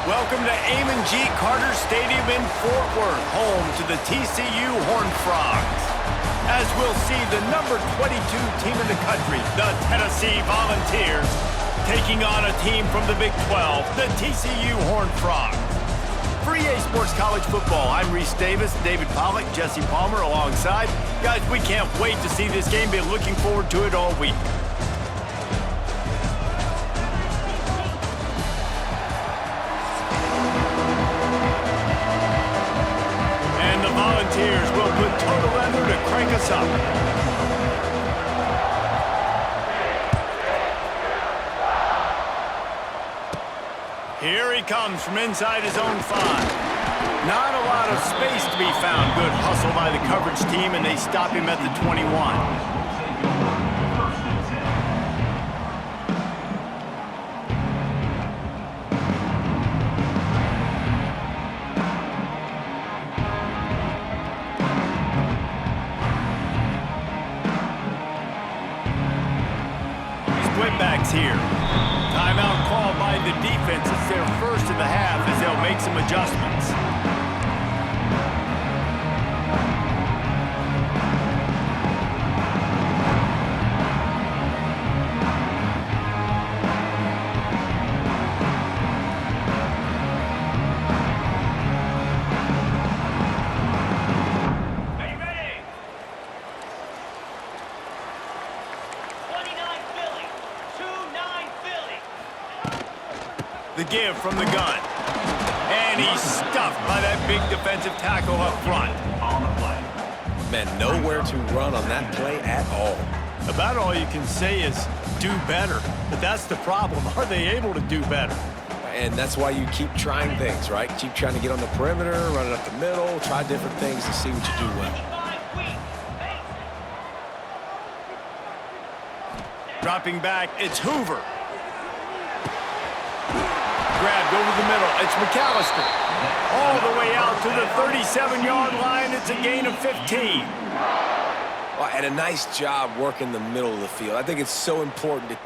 Welcome to Amon G. Carter Stadium in Fort Worth, home to the TCU Horned Frogs. As we'll see, the number 22 team in the country, the Tennessee Volunteers, taking on a team from the Big 12, the TCU Horned Frogs. For EA Sports College Football, I'm Reese Davis, David Pollack, Jesse Palmer alongside. Guys, we can't wait to see this game. Been looking forward to it all week. Volunteers will put total leather to crank us up. Here he comes from inside his own 5. Not a lot of space to be found. Good hustle by the coverage team, and they stop him at the 21. Backs here. Timeout called by the defense. It's their first of the half as they'll make some adjustments. The give from the gun. And he's stuffed by that big defensive tackle up front. Man, nowhere to run on that play at all. About all you can say is do better. But that's the problem. Are they able to do better? And that's why you keep trying things, right? Keep trying to get on the perimeter, run it up the middle, try different things to see what you do well. Dropping back, it's Hoover. Grabbed over the middle. It's McAllister. All the way out to the 37-yard line. It's a gain of 15. Well, and a nice job working the middle of the field. I think it's so important to...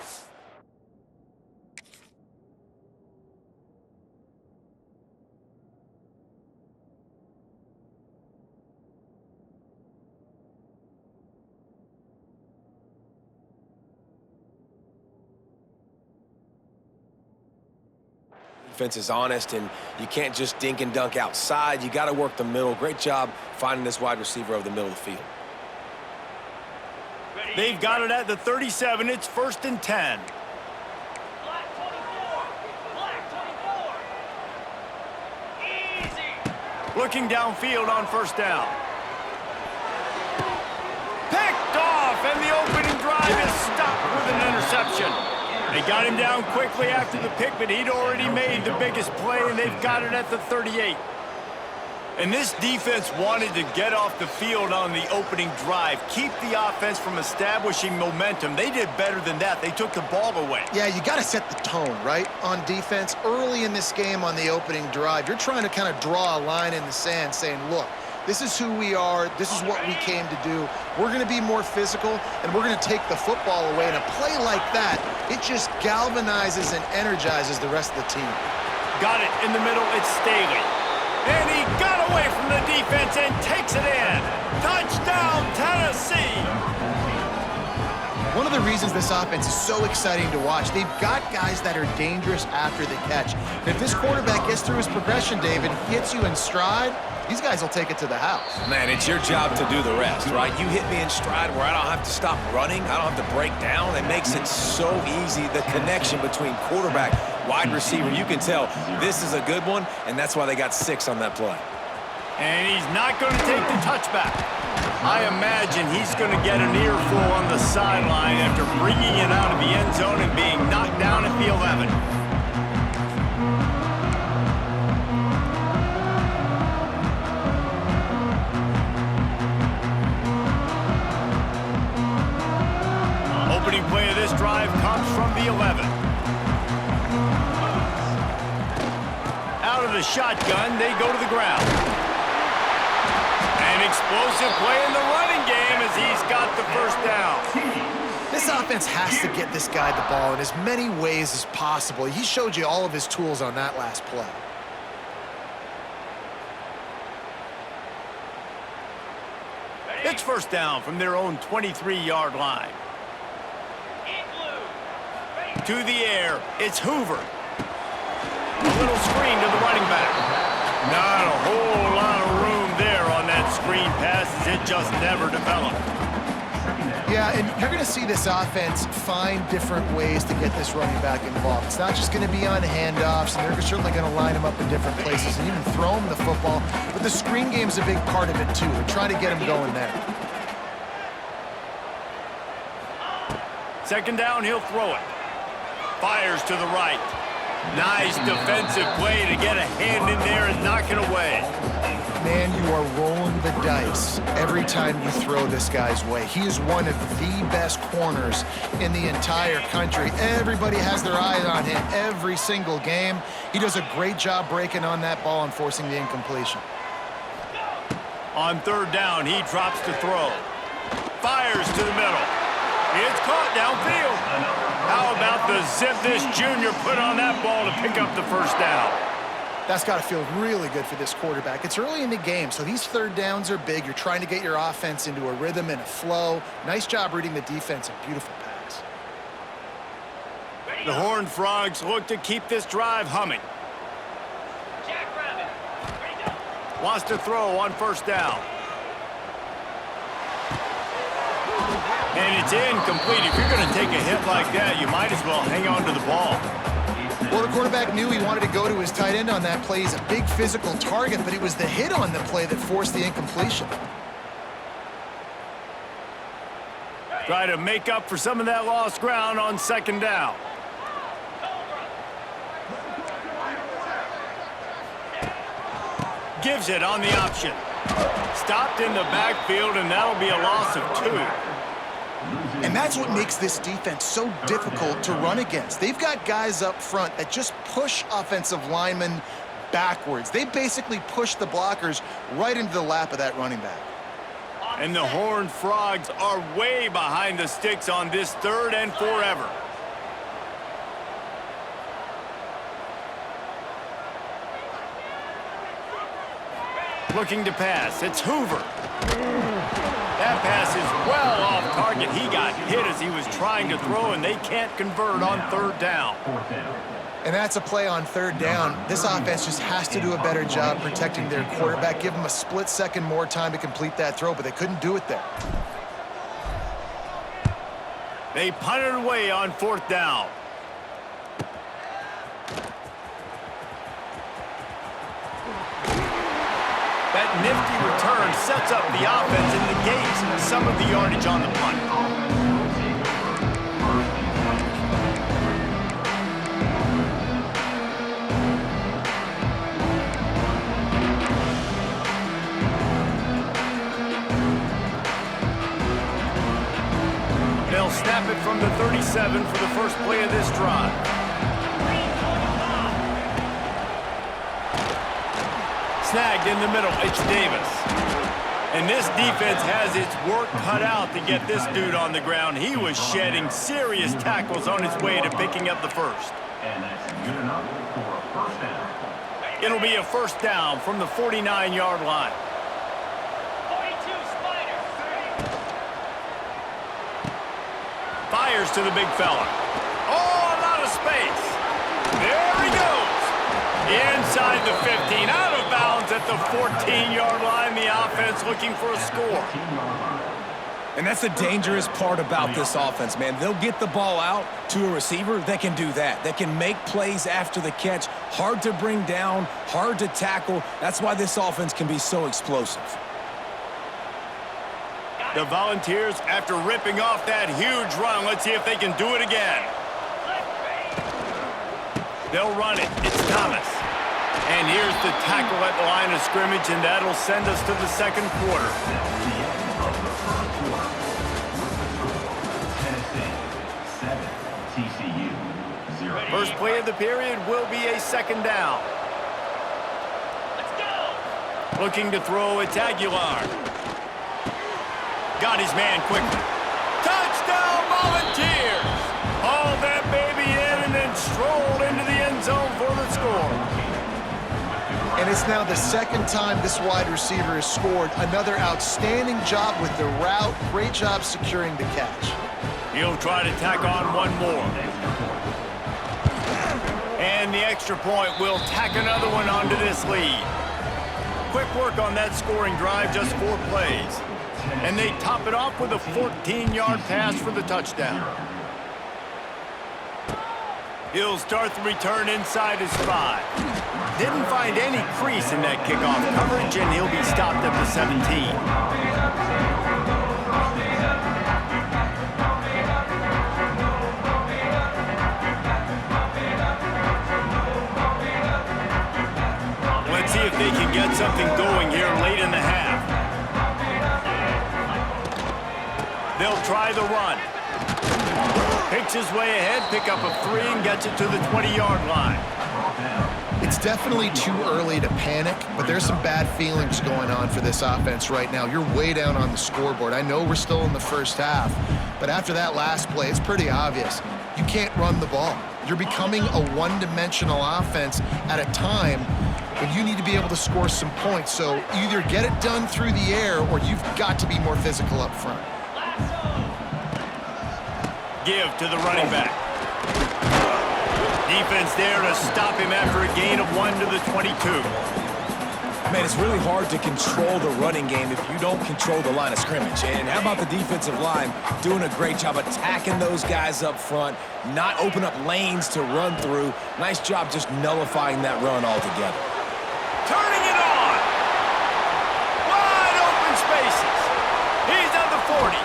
Defense is honest, and you can't just dink and dunk outside. You got to work the middle. Great job finding this wide receiver over the middle of the field. They've got it at the 37. It's 1st and 10. Black 24. Easy. Looking downfield on 1st down. Picked off, and the opening drive is stopped with an interception. They got him down quickly after the pick, but he'd already made the biggest play, and they've got it at the 38. And this defense wanted to get off the field on the opening drive, keep the offense from establishing momentum. They did better than that. They took the ball away. Yeah, you got to set the tone, right, on defense. Early in this game on the opening drive, you're trying to kind of draw a line in the sand saying, look, this is who we are. This is what we came to do. We're going to be more physical, and we're going to take the football away. And a play like that, it just galvanizes and energizes the rest of the team. Got it in the middle. It's Staley. And he got away from the defense and takes it in. Touchdown, Tennessee. One of the reasons this offense is so exciting to watch, they've got guys that are dangerous after the catch. And if this quarterback gets through his progression, David, hits you in stride, these guys will take it to the house. Man, it's your job to do the rest, right? You hit me in stride where I don't have to stop running. I don't have to break down. It makes it so easy, the connection between quarterback, wide receiver. You can tell this is a good one, and that's why they got 6 on that play. And he's not going to take the touchback. I imagine he's going to get an earful on the sideline after bringing it out of the end zone and being knocked down at the 11. Opening play of this drive comes from the 11. Out of the shotgun, they go to the ground. An explosive play in the running game as he's got the 1st down. This offense has to get this guy the ball in as many ways as possible. He showed you all of his tools on that last play. It's first down from their own 23-yard line. To the air, it's Hoover. A little screen to the running back. Not a whole lot of room there on that screen pass as it just never developed. Yeah, and you're going to see this offense find different ways to get this running back involved. It's not just going to be on handoffs, and they're certainly going to line him up in different places and even throw him the football. But the screen game's a big part of it, too. They're trying to get him going there. Second down, he'll throw it. Fires to the right. Nice defensive play to get a hand in there and knock it away. Man, you are rolling the dice every time you throw this guy's way. He is one of the best corners in the entire country. Everybody has their eye on him every single game. He does a great job breaking on that ball and forcing the incompletion. On third down, he drops to throw. Fires to the middle. It's caught downfield. How about the zip this junior put on that ball to pick up the first down? That's got to feel really good for this quarterback. It's early in the game, so these third downs are big. You're trying to get your offense into a rhythm and a flow. Nice job reading the defense. A beautiful pass. The Horned Frogs look to keep this drive humming. Wants to throw on first down. And it's incomplete. If you're going to take a hit like that, you might as well hang on to the ball. Well, the quarterback knew he wanted to go to his tight end on that play. He's a big physical target, but it was the hit on the play that forced the incompletion. Try to make up for some of that lost ground on second down. Gives it on the option. Stopped in the backfield, and that'll be a loss of 2. And that's what makes this defense so difficult to run against. They've got guys up front that just push offensive linemen backwards. They basically push the blockers right into the lap of that running back. And the Horned Frogs are way behind the sticks on this third and forever. Looking to pass, it's Hoover. That pass is well off target. He got hit as he was trying to throw, and they can't convert on third down. And that's a play on third down. This offense just has to do a better job protecting their quarterback. Give them a split second more time to complete that throw, but they couldn't do it there. They punted away on fourth down. That nifty return sets up the offense and negates some of the yardage on the punt. They'll snap it from the 37 for the first play of this drive. Snagged in the middle, it's Davis. And this defense has its work cut out to get this dude on the ground. He was shedding serious tackles on his way to picking up the first. And that's good enough for a first down. It'll be a first down from the 49-yard line. 42 Spider. Fires to the big fella. Oh, a lot of space. There he goes. Inside the 15, out of bounds at the 14-yard line. The offense looking for a score. And that's the dangerous part about this offense, man. They'll get the ball out to a receiver that can do that. That can make plays after the catch. Hard to bring down, hard to tackle. That's why this offense can be so explosive. The Volunteers, after ripping off that huge run, let's see if they can do it again. They'll run it. It's Thomas. And here's the tackle at the line of scrimmage, and that'll send us to the second quarter. First play of the period will be a second down. Let's go. Looking to throw, it's Aguilar. Got his man quickly. Touchdown, Volunteers! And it's now the second time this wide receiver has scored. Another outstanding job with the route. Great job securing the catch. He'll try to tack on one more. And the extra point will tack another one onto this lead. Quick work on that scoring drive, just 4 plays. And they top it off with a 14-yard pass for the touchdown. He'll start the return inside his 5. Didn't find any crease in that kickoff coverage, and he'll be stopped at the 17. Let's see if they can get something going here late in the half. They'll try the run. Picks his way ahead, pick up a 3, and gets it to the 20-yard line. It's definitely too early to panic, but there's some bad feelings going on for this offense right now. You're way down on the scoreboard. I know we're still in the first half, but after that last play, it's pretty obvious. You can't run the ball. You're becoming a one-dimensional offense at a time when you need to be able to score some points. So either get it done through the air or you've got to be more physical up front. Give to the running back. Defense there to stop him after a gain of 1 to the 22. Man, it's really hard to control the running game if you don't control the line of scrimmage. And how about the defensive line doing a great job attacking those guys up front, not open up lanes to run through. Nice job just nullifying that run altogether. Turning it on. Wide open spaces. He's at the 40.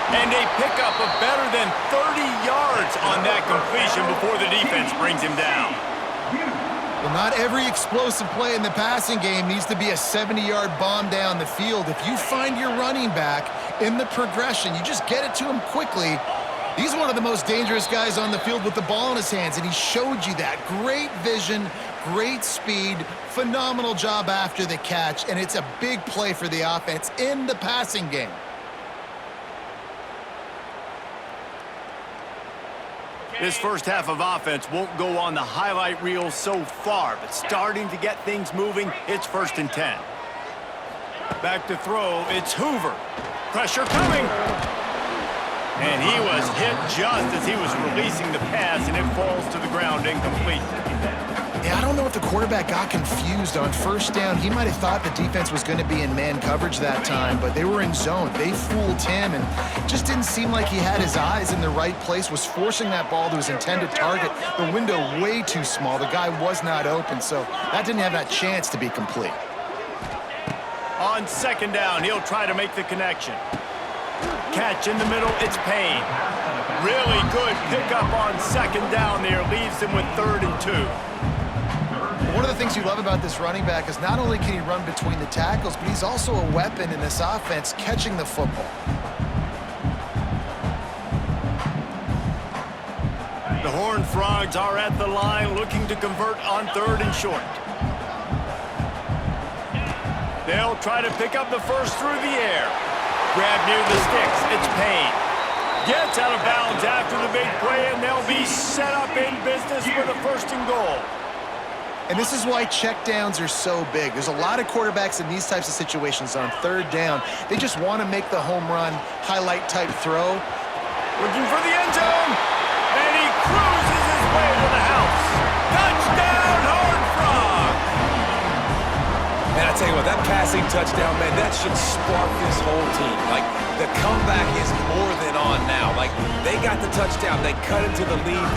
And they pick up a better than 30 yards on that completion before the defense brings him down. Well, not every explosive play in the passing game needs to be a 70-yard bomb down the field. If you find your running back in the progression, you just get it to him quickly. He's one of the most dangerous guys on the field with the ball in his hands, and he showed you that. Great vision, great speed, phenomenal job after the catch, and it's a big play for the offense in the passing game. This first half of offense won't go on the highlight reel so far, but starting to get things moving, it's 1st and 10. Back to throw, it's Hoover. Pressure coming. And he was hit just as he was releasing the pass, and it falls to the ground incomplete. Yeah, I don't know if the quarterback got confused on 1st down. He might have thought the defense was going to be in man coverage that time, but they were in zone. They fooled him, and just didn't seem like he had his eyes in the right place, was forcing that ball to his intended target. The window way too small. The guy was not open, so that didn't have that chance to be complete. On 2nd down, he'll try to make the connection. Catch in the middle, it's Payne. Really good pickup on 2nd down there, leaves him with 3rd and 2. One of the things you love about this running back is not only can he run between the tackles, but he's also a weapon in this offense catching the football. The Horned Frogs are at the line looking to convert on 3rd and short. They'll try to pick up the first through the air. Grab near the sticks, it's Payne. Gets out of bounds after the big play, and they'll be set up in business for the 1st and goal. And this is why checkdowns are so big. There's a lot of quarterbacks in these types of situations on 3rd down. They just want to make the home run, highlight-type throw. Looking for the end zone, and he cruises his way to the house. Touchdown, Horned Frogs! Man, I tell you what, that passing touchdown, man, that should spark this whole team. Like, the comeback is more than on now. Like, they got the touchdown. They cut into the lead.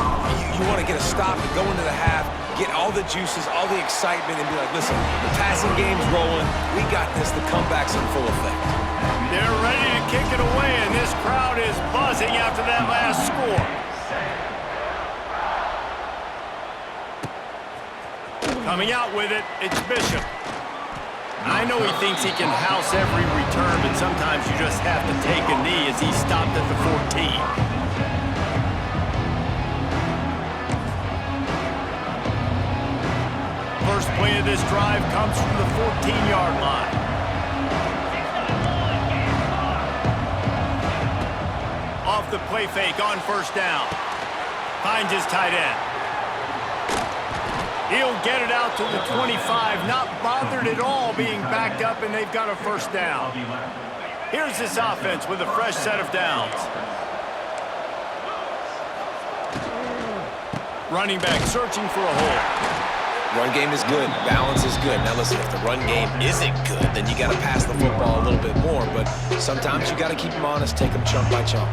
You want to get a stop and go into the half, get all the juices, all the excitement, and be like, listen, the passing game's rolling. We got this. The comeback's in full effect. They're ready to kick it away, and this crowd is buzzing after that last score. Coming out with it, it's Bishop. I know he thinks he can house every return, but sometimes you just have to take a knee as he stopped at the 14. First play of this drive comes from the 14-yard line. Off the play fake on 1st down. Finds his tight end. He'll get it out to the 25, not bothered at all being backed up, and they've got a first down. Here's this offense with a fresh set of downs. Running back searching for a hole. Run game is good. Balance is good. Now listen, if the run game isn't good, then you got to pass the football a little bit more. But sometimes you got to keep them honest, take them chunk by chunk.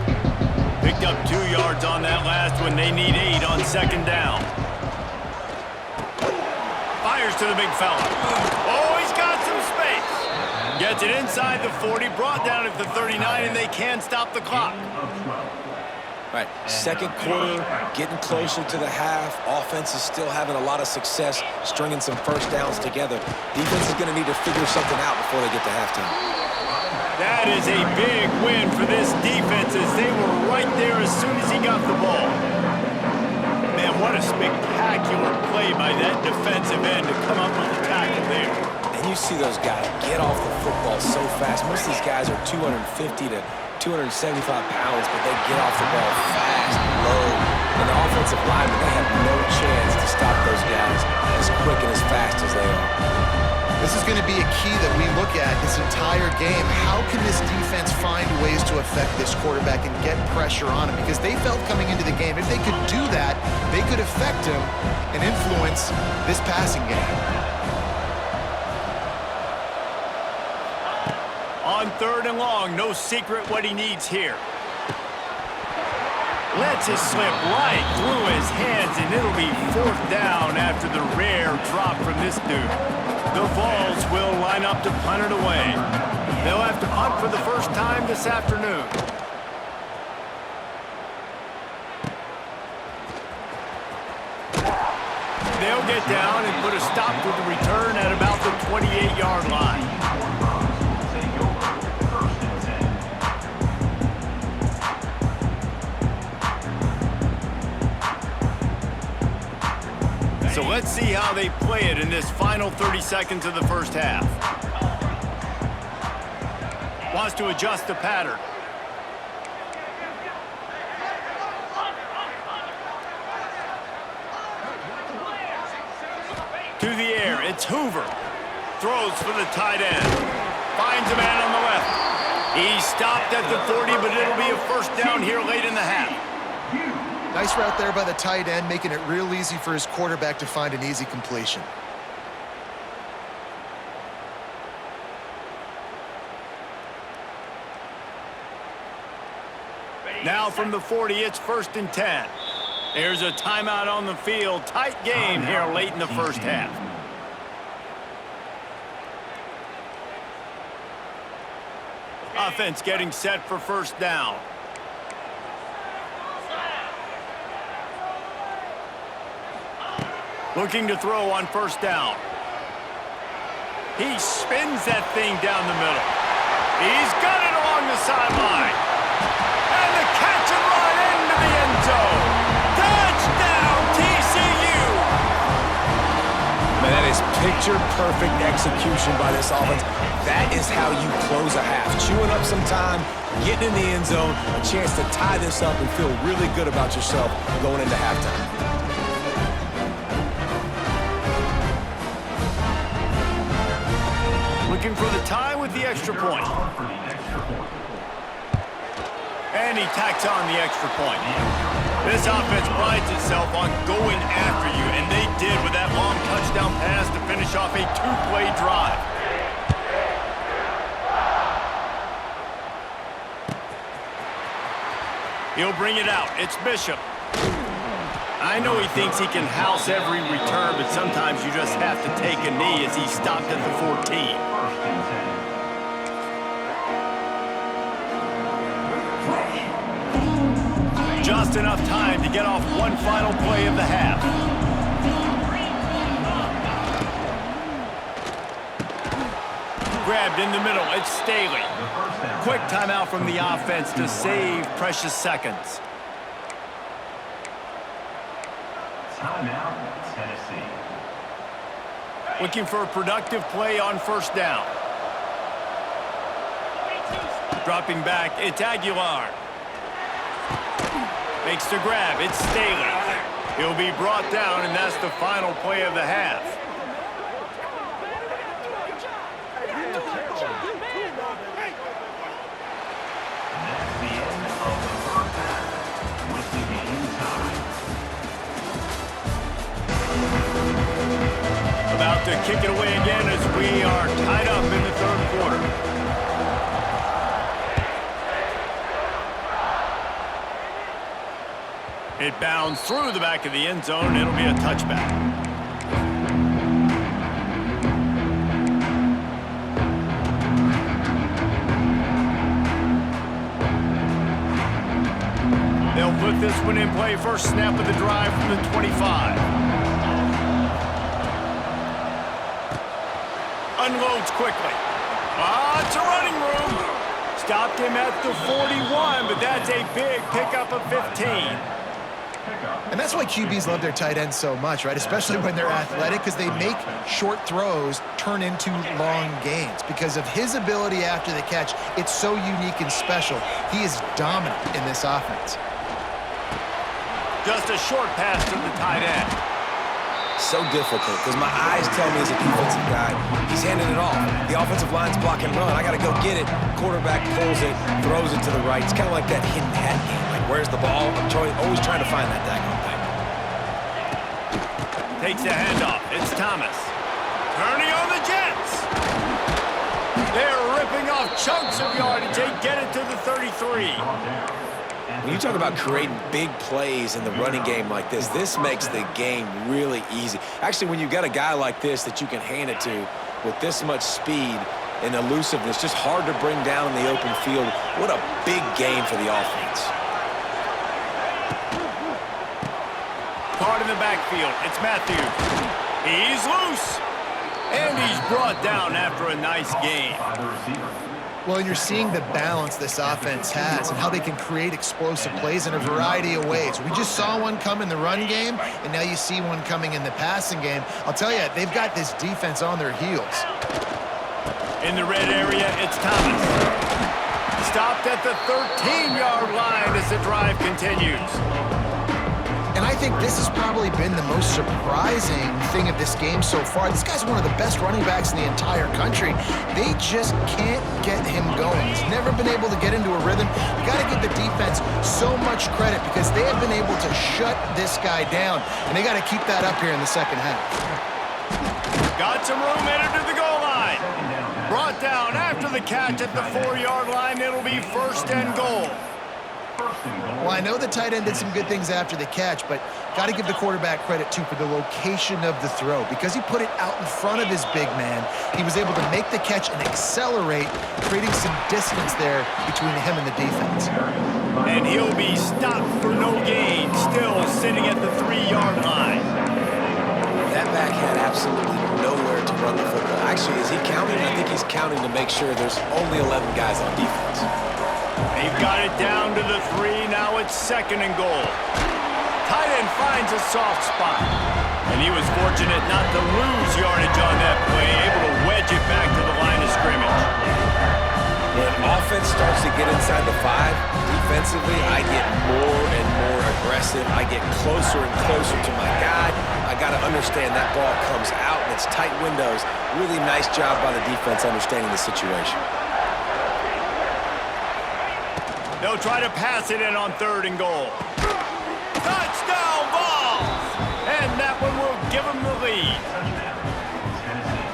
Picked up 2 yards on that last one. They need 8 on second down. Fires to the big fella. Oh, he's got some space. Gets it inside the 40, brought down at the 39, and they can stop the clock. All right, second quarter, getting closer to the half. Offense is still having a lot of success stringing some first downs together. Defense is going to need to figure something out before they get to halftime. That is a big win for this defense as they were right there as soon as he got the ball. Man, what a spectacular play by that defensive end to come up with a tackle there. And you see those guys get off the football so fast. Most of these guys are 250 to 275 pounds, but they get off the ball fast, low. And the offensive linemen, they have no chance to stop those guys as quick and as fast as they are. This is going to be a key that we look at this entire game. How can this defense find ways to affect this quarterback and get pressure on him? Because they felt coming into the game, if they could do that, they could affect him and influence this passing game. On 3rd and long, no secret what he needs here. Lets it slip right through his hands, and it'll be 4th down after the rare drop from this dude. The Vols will line up to punt it away. They'll have to punt for the first time this afternoon. They'll get down and put a stop to the return at about the 28-yard line. So let's see how they play it in this final 30 seconds of the first half. Wants to adjust the pattern. To the air, it's Hoover. Throws for the tight end. Finds a man on the left. He stopped at the 40, but it'll be a first down here late in the half. Nice route there by the tight end, making it real easy for his quarterback to find an easy completion. Now from the 40, it's 1st and 10. There's a timeout on the field. Tight game here late in the first half. Offense getting set for first down. Looking to throw on first down. He spins that thing down the middle. He's got it along the sideline. And the catch and run into the end zone. Touchdown, TCU! Man, that is picture-perfect execution by this offense. That is how you close a half. Chewing up some time, getting in the end zone, a chance to tie this up and feel really good about yourself going into halftime. Looking for the tie with the extra point. And he tacks on the extra point. This offense prides itself on going after you, and they did with that long touchdown pass to finish off a 2-play drive. He'll bring it out. It's Bishop. I know he thinks he can house every return, but sometimes you just have to take a knee as he stopped at the 14. Just enough time to get off one final play of the half. Grabbed in the middle, it's Staley. Quick timeout from the offense to save precious seconds. Timeout, Tennessee. Looking for a productive play on first down. Dropping back, it's Aguilar. Makes the grab, it's Staley. He'll be brought down, and that's the final play of the half. That's the end of the first half. With the game tied. About to kick it away again as we are tied up in the third quarter. It bounds through the back of the end zone. It'll be a touchback. They'll put this one in play. First snap of the drive from the 25. Unloads quickly. It's a running room. Stopped him at the 41, but that's a big pickup of 15. And that's why QBs love their tight ends so much, right? Especially when they're athletic, because they make short throws turn into long gains. Because of his ability after the catch, it's so unique and special. He is dominant in this offense. Just a short pass to the tight end. So difficult because my eyes tell me as a defensive guy, he's handing it off. The offensive line's block and run. I got to go get it. Quarterback pulls it, throws it to the right. It's kind of like that hidden hat game. Like, where's the ball? I'm always trying to find that daggone thing. Takes the handoff. It's Thomas. Turning on the Jets. They're ripping off chunks of yardage. They get it to the 33. When you talk about creating big plays in the running game like this makes the game really easy. Actually, when you've got a guy like this that you can hand it to with this much speed and elusiveness, just hard to bring down in the open field. What a big game for the offense. Caught in the backfield. It's Matthews. He's loose. And he's brought down after a nice game. Well, and you're seeing the balance this offense has and how they can create explosive plays in a variety of ways. We just saw one come in the run game, and now you see one coming in the passing game. I'll tell you, they've got this defense on their heels. In the red area, it's Thomas. Stopped at the 13-yard line as the drive continues. And I think this has probably been the most surprising thing of this game so far. This guy's one of the best running backs in the entire country. They just can't get him going. He's never been able to get into a rhythm. You got to give the defense so much credit because they have been able to shut this guy down, and they got to keep that up here in the second half. Got some room headed to the goal line. Brought down after the catch at the 4-yard line. It'll be first and goal. Well, I know the tight end did some good things after the catch, but got to give the quarterback credit, too, for the location of the throw. Because he put it out in front of his big man, he was able to make the catch and accelerate, creating some distance there between him and the defense. And he'll be stopped for no gain, still sitting at the 3-yard line. That back had absolutely nowhere to run the football. Actually, is he counting? I think he's counting to make sure there's only 11 guys on defense. They've got it down to the 3. Now it's second and goal. Tight end finds a soft spot. And he was fortunate not to lose yardage on that play, able to wedge it back to the line of scrimmage. When offense starts to get inside the 5, defensively, I get more and more aggressive. I get closer and closer to my guy. I got to understand that ball comes out and it's tight windows. Really nice job by the defense understanding the situation. They'll try to pass it in on third and goal. Touchdown ball! And that one will give them the lead.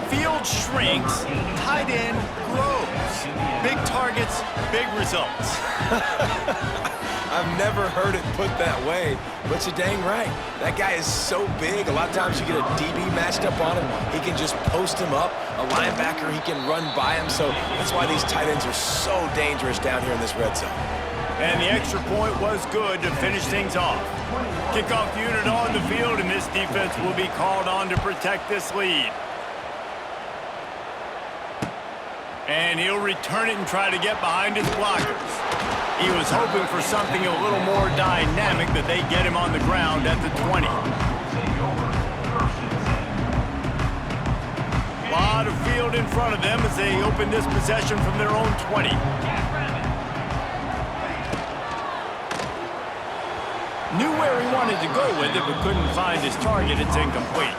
Field shrinks, tight end grows. Big targets, big results. I've never heard it put that way, but you're dang right. That guy is so big. A lot of times you get a DB matched up on him. He can just post him up. A linebacker, he can run by him. So that's why these tight ends are so dangerous down here in this red zone. And the extra point was good to finish things off. Kickoff unit on the field, and this defense will be called on to protect this lead. And he'll return it and try to get behind his blockers. He was hoping for something a little more dynamic, but they get him on the ground at the 20. A lot of field in front of them as they open this possession from their own 20. Knew where he wanted to go with it, but couldn't find his target. It's incomplete.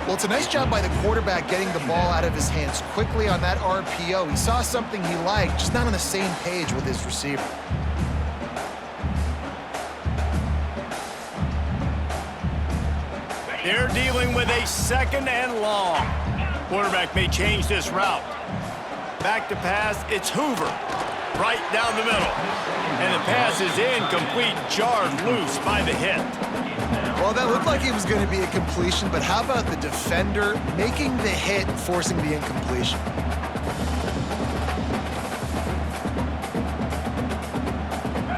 Well, it's a nice job by the quarterback getting the ball out of his hands quickly on that RPO. He saw something he liked, just not on the same page with his receiver. They're dealing with a 2nd and long. Quarterback may change this route. Back to pass, it's Hoover. Right down the middle. And the pass is incomplete, jarred loose by the hit. Well, that looked like it was going to be a completion, but how about the defender making the hit, forcing the incompletion?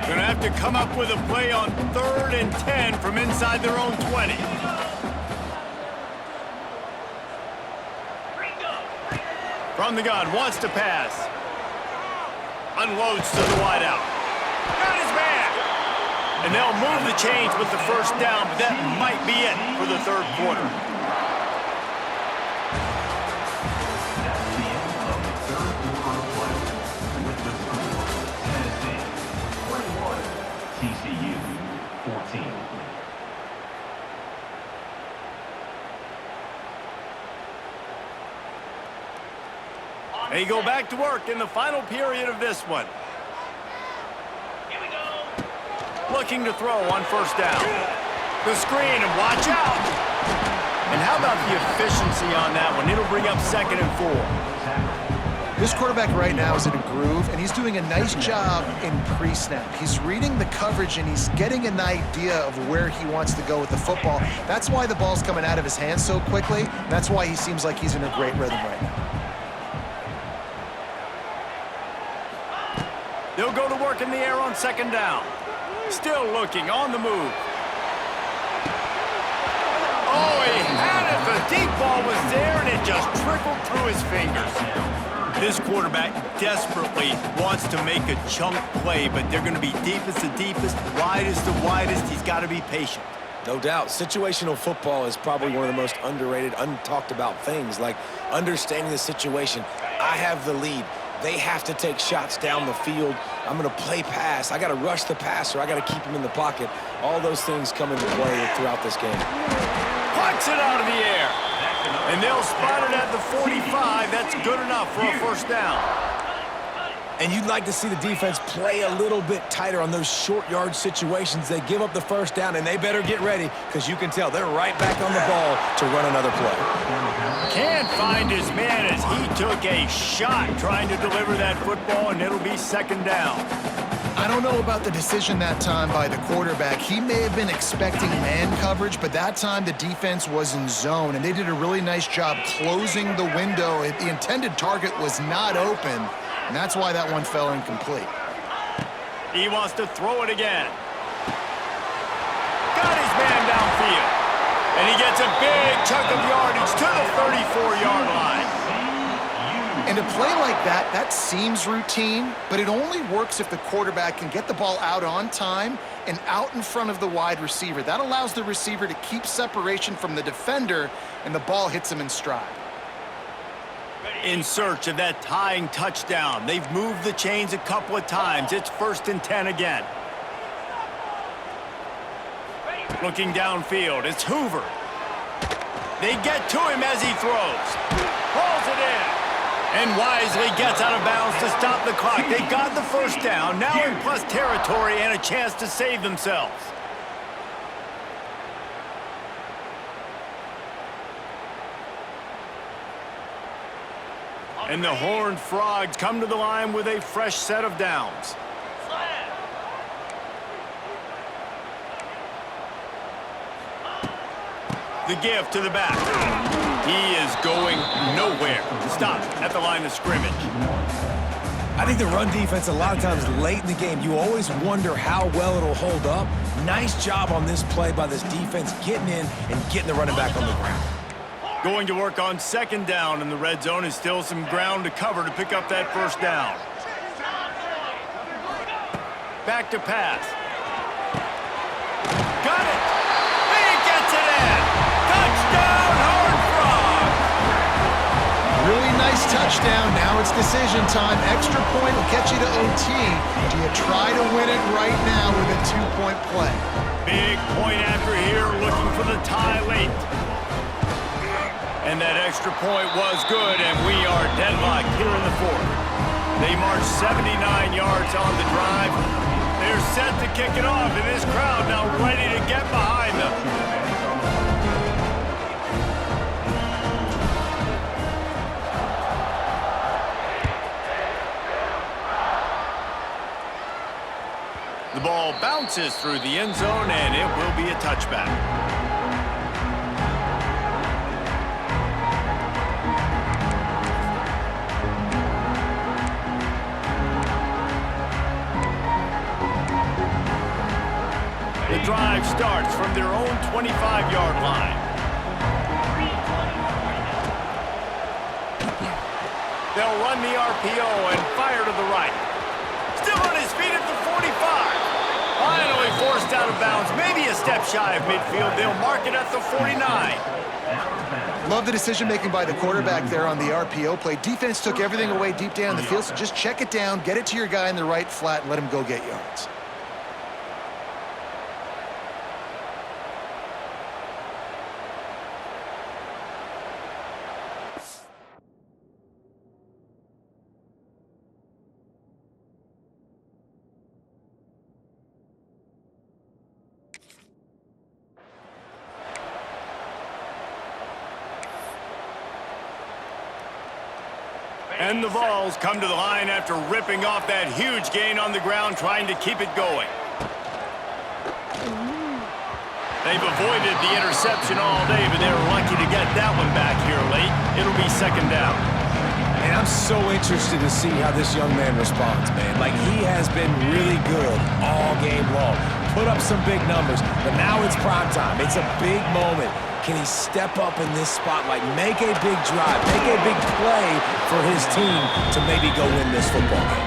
Gonna have to come up with a play on 3rd and 10 from inside their own 20. From the gun, wants to pass. Unloads to the wideout. Got his man! And they'll move the chains with the first down, but that might be it for the 3rd quarter. That's the end of the 3rd quarter of play. With the score, Tennessee 21, TCU 14. They go back to work in the final period of this one. Looking to throw on 1st down. The screen, and watch out! And how about the efficiency on that one? It'll bring up 2nd and 4. This quarterback right now is in a groove, and he's doing a nice job in pre-snap. He's reading the coverage, and he's getting an idea of where he wants to go with the football. That's why the ball's coming out of his hands so quickly. That's why he seems like he's in a great rhythm right now. They'll go to work in the air on 2nd down. Still looking, on the move. Oh, he had it. The deep ball was there, and it just trickled through his fingers. This quarterback desperately wants to make a chunk play, but they're going to be deepest the deepest, widest the widest. He's got to be patient. No doubt. Situational football is probably one of the most underrated, untalked about things, like understanding the situation. I have the lead. They have to take shots down the field. I'm going to play pass. I got to rush the passer. I got to keep him in the pocket. All those things come into play throughout this game. Plucks it out of the air. And they'll spot it at the 45. That's good enough for a 1st down. And you'd like to see the defense play a little bit tighter on those short yard situations. They give up the 1st down, and they better get ready because you can tell they're right back on the ball to run another play. Can't find his man as he took a shot trying to deliver that football, and it'll be 2nd down. I don't know about the decision that time by the quarterback. He may have been expecting man coverage, but that time the defense was in zone, and they did a really nice job closing the window. The intended target was not open, and that's why that one fell incomplete. He wants to throw it again. Got his man downfield. And he gets a big chunk of yardage to the 34-yard line. And a play like that, that seems routine, but it only works if the quarterback can get the ball out on time and out in front of the wide receiver. That allows the receiver to keep separation from the defender, and the ball hits him in stride. In search of that tying touchdown. They've moved the chains a couple of times. It's 1st and 10 again. Looking downfield, it's Hoover. They get to him as he throws. Pulls it in. And wisely gets out of bounds to stop the clock. They got the 1st down, now in plus territory and a chance to save themselves. And the Horned Frogs come to the line with a fresh set of downs. The give to the back. He is going nowhere. Stop at the line of scrimmage. I think the run defense, a lot of times late in the game, you always wonder how well it'll hold up. Nice job on this play by this defense, getting in and getting the running back on the ground. Going to work on 2nd down in the red zone is still some ground to cover to pick up that 1st down. Back to pass. Got it! He gets it in! Touchdown, Horned Frogs! Really nice touchdown. Now it's decision time. Extra point will get you to OT. Do you try to win it right now with a 2-point play? Big point after here, looking for the tie late. And that extra point was good, and we are deadlocked here in the fourth. They march 79 yards on the drive. They're set to kick it off, and this crowd now ready to get behind them. The ball bounces through the end zone, and it will be a touchback. The drive starts from their own 25-yard line. They'll run the RPO and fire to the right. Still on his feet at the 45. Finally forced out of bounds, maybe a step shy of midfield. They'll mark it at the 49. Love the decision-making by the quarterback there on the RPO play. Defense took everything away deep down the field, so just check it down, get it to your guy in the right flat, and let him go get yards. And the Vols come to the line after ripping off that huge gain on the ground, trying to keep it going. They've avoided the interception all day, but they're lucky to get that one back here late. It'll be second down. And I'm so interested to see how this young man responds, man. Like, he has been really good all game long. Put up some big numbers, but now it's prime time. It's a big moment. Can he step up in this spot, like make a big drive, make a big play for his team to maybe go win this football game?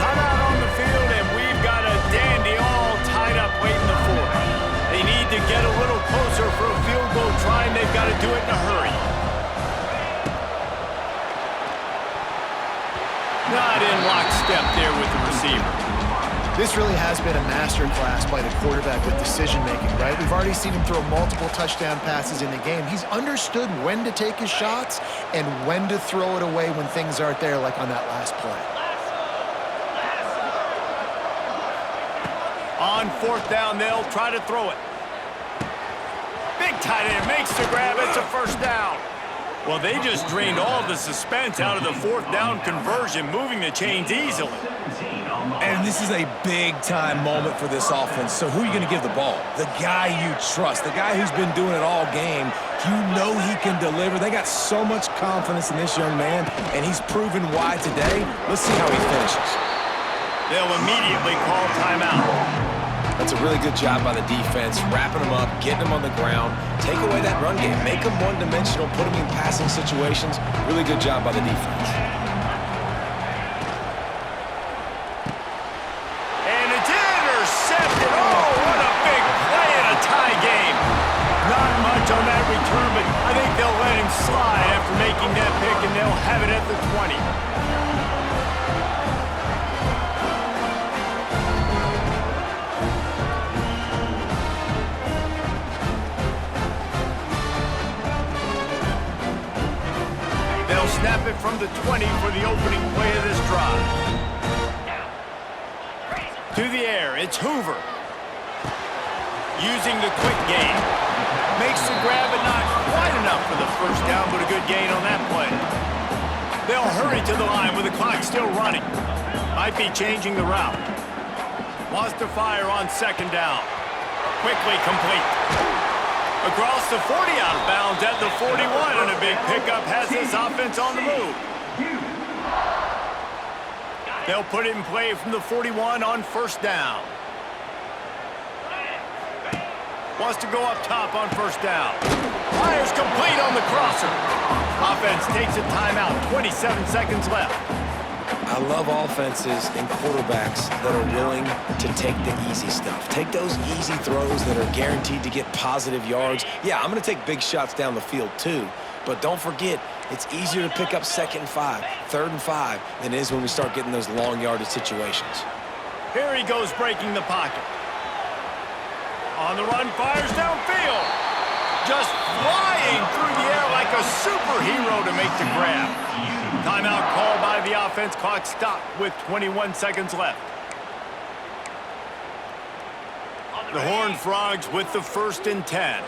Time out on the field, and we've got a dandy all tied up waiting the fourth. They need to get a little closer for a field goal try, and they've got to do it in a hurry. Not in lockstep there with the receiver. This really has been a master class by the quarterback with decision-making, right? We've already seen him throw multiple touchdown passes in the game. He's understood when to take his shots and when to throw it away when things aren't there, like on that last play. On fourth down, they'll try to throw it. Big tight end makes the grab. It's a first down. Well, they just drained all the suspense out of the fourth down conversion, moving the chains easily. And this is a big-time moment for this offense. So who are you going to give the ball? The guy you trust, the guy who's been doing it all game. You know he can deliver. They got so much confidence in this young man, and he's proven why today. Let's see how he finishes. They'll immediately call timeout. That's a really good job by the defense, wrapping them up, getting them on the ground. Take away that run game. Make them one-dimensional, put them in passing situations. Really good job by the defense. And it's intercepted. Oh, what a big play in a tie game. Not much on that return, but I think they'll let him slide after making that pick, and they'll have it at the 20. Snap it from the 20 for the opening play of this drive. To the air, it's Hoover. Using the quick gain. Makes the grab, but not quite enough for the first down, but a good gain on that play. They'll hurry to the line with the clock still running. Might be changing the route. Wants to fire on second down. Quickly complete. Across the 40 out of bounds at the 41, and a big pickup has this offense on the move. They'll put it in play from the 41 on first down. Wants to go up top on first down. Fires complete on the crosser. Offense takes a timeout, 27 seconds left. I love offenses and quarterbacks that are willing to take the easy stuff. Take those easy throws that are guaranteed to get positive yards. Yeah, I'm going to take big shots down the field too, But don't forget, it's easier to pick up 2nd and 5, 3rd and 5 than it is when we start getting those long yardage situations. Here he goes breaking the pocket. On the run, fires downfield. Just flying through the air like a superhero to make the grab. Timeout called by the offense. Clock stopped with 21 seconds left. The Horned Frogs with the 1st and 10.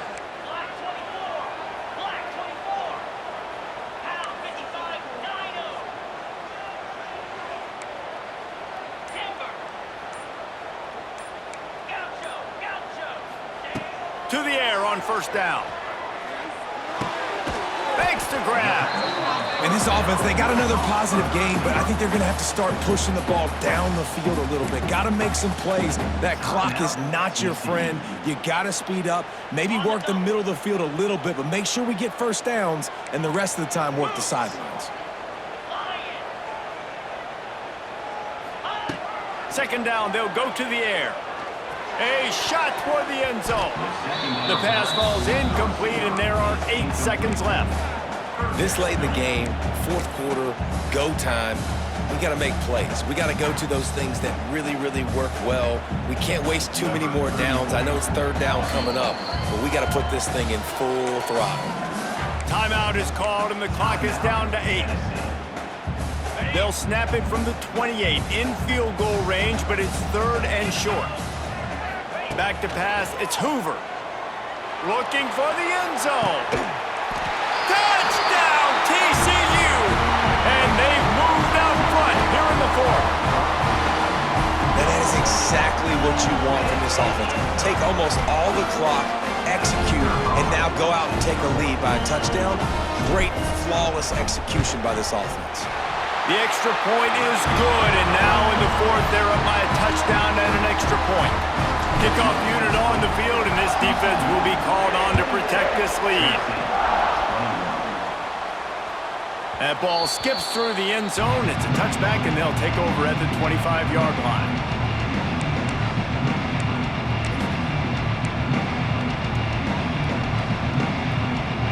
To the air on 1st down. Makes the grab. And this offense, they got another positive game, but I think they're going to have to start pushing the ball down the field a little bit. Got to make some plays. That clock is not your friend. You got to speed up, maybe work the middle of the field a little bit, but make sure we get 1st downs and the rest of the time work the sidelines. 2nd down, they'll go to the air. A shot toward the end zone. The pass falls incomplete, and there are 8 seconds left. This late in the game, 4th quarter, go time, we got to make plays. We got to go to those things that really, really work well. We can't waste too many more downs. I know it's 3rd down coming up, but we got to put this thing in full throttle. Timeout is called, and the clock is down to 8. They'll snap it from the 28 in field goal range, but it's 3rd and short. Back to pass, it's Hoover. Looking for the end zone. Touchdown, TCU! And they've moved out front here in the 4th. And that is exactly what you want from this offense. Take almost all the clock, execute, and now go out and take a lead by a touchdown. Great, flawless execution by this offense. The extra point is good, and now in the 4th, they're up by a touchdown and an extra point. Kickoff unit on the field, and this defense will be called on to protect this lead. That ball skips through the end zone. It's a touchback, and they'll take over at the 25-yard line.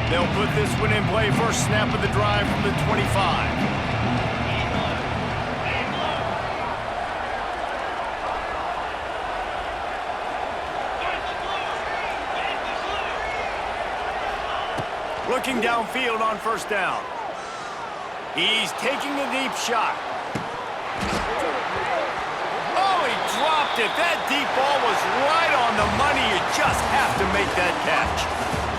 They'll put this one in play. First snap of the drive from the 25. Looking downfield on 1st down. He's taking a deep shot. Oh, he dropped it. That deep ball was right on the money. You just have to make that catch.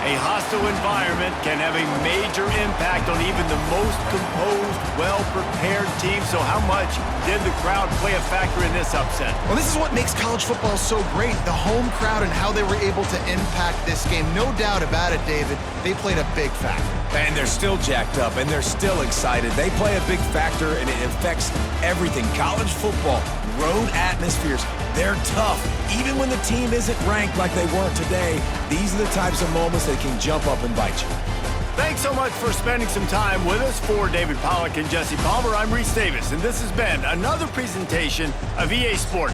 A hostile environment can have a major impact on even the most composed, well-prepared team. So how much did the crowd play a factor in this upset? Well, this is what makes college football so great, the home crowd and how they were able to impact this game. No doubt about it, David. They played a big factor. And they're still jacked up, and they're still excited. They play a big factor, and it affects everything. College football, road atmospheres, they're tough. Even when the team isn't ranked like they weren't today, these are the types of moments that can jump up and bite you. Thanks so much for spending some time with us. For David Pollack and Jesse Palmer, I'm Reese Davis, and this has been another presentation of EA Sports.